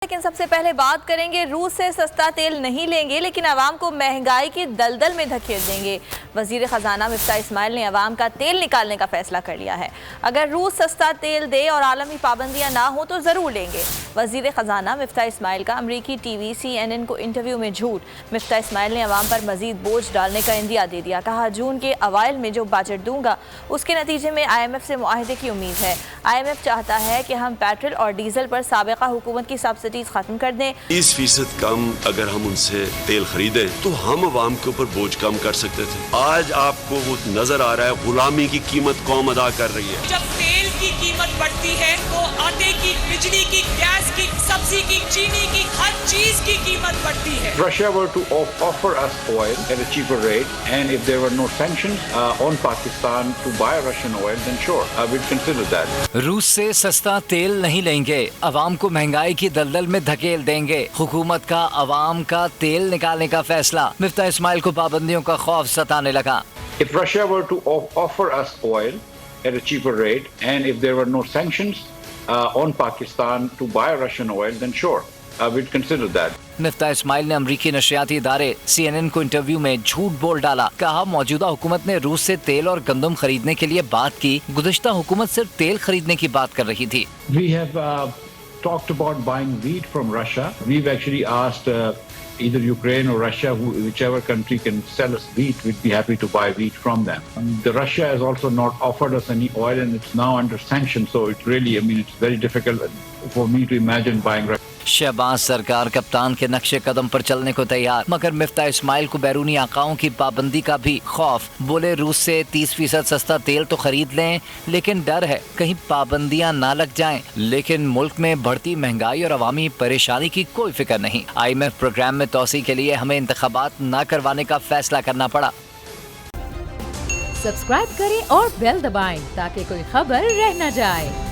لیکن سب سے پہلے بات کریں گے روس سے سستا تیل نہیں لیں گے لیکن عوام کو مہنگائی کی دلدل میں دھکیل دیں گے۔ وزیر خزانہ مفتاح اسماعیل نے عوام کا تیل نکالنے کا فیصلہ کر لیا ہے۔ اگر روس سستا تیل دے اور عالمی پابندیاں نہ ہوں تو ضرور لیں گے۔ وزیر خزانہ مفتاح اسماعیل کا امریکی ٹی وی CNN کو انٹرویو میں جھوٹ۔ مفتاح اسماعیل نے عوام پر مزید بوجھ ڈالنے کا عندیہ دے دیا۔ کہا جون کے اوائل میں جو بجٹ دوں گا اس کے نتیجے میں IMF سے معاہدے کی امید ہے۔ IMF چاہتا ہے کہ ہم پیٹرول اور ڈیزل پر سابقہ حکومت کی سبسڈیز ختم کر دیں۔ 30% کم اگر ہم ان سے تیل خریدیں تو ہم عوام کے اوپر بوجھ کم کر سکتے تھے۔ آج آپ کو وہ نظر آ رہا ہے غلامی کی قیمت قوم ادا کر رہی ہے۔ جب تیل کی قیمت بڑھتی ہے تو آٹے کی، بجلی کی، گیس کی، سبزی کی، چینی کی، ہر چیز کی قیمت بڑھتی ہے۔ Russia were to offer us oil at a cheaper rate, and if there were no sanctions on Pakistan to buy Russian oil, then sure, I would consider that. روس سے سستا تیل نہیں لیں گے، عوام کو مہنگائی کی دلدل میں دھکیل دیں گے۔ حکومت کا عوام کا تیل نکالنے کا فیصلہ۔ مفتاح اسماعیل کو پابندیوں کا خوف ستانے لگا۔ If Russia were to offer us oil at a cheaper rate, and if there were no sanctions on Pakistan to buy Russian oil, then sure, I would consider that. مفتاح اسماعیل نے امریکی نشریاتی ادارے CNN کو انٹرویو میں جھوٹ بول ڈالا۔ کہا موجودہ حکومت نے روس سے تیل اور گندم خریدنے کے لیے بات کی، گزشتہ حکومت صرف تیل خریدنے کی بات کر رہی تھی۔ We have talked about buying wheat from Russia. We've actually asked either Ukraine or Russia, whichever country can sell us wheat, we'd be happy to buy wheat from them. Russia has also not offered us any oil, and it's now under sanctions, so it's really, it's very difficult for me to imagine buying Russia. Shahbaz سرکار کپتان کے نقش قدم پر چلنے کو تیار، مگر مفتاح اسماعیل کو بیرونی آقاؤں کی پابندی کا بھی خوف۔ بولے روس سے 30% سستا تیل تو خرید لیں لیکن ڈر ہے کہیں پابندیاں نہ لگ جائیں۔ لیکن ملک میں بڑھتی مہنگائی اور عوامی پریشانی کی کوئی فکر نہیں۔ IMF پروگرام میں توسیع کے لیے ہمیں انتخابات نہ کروانے کا فیصلہ کرنا پڑا۔ سبسکرائب کریں اور بیل دبائیں تاکہ کوئی خبر رہ نہ جائے۔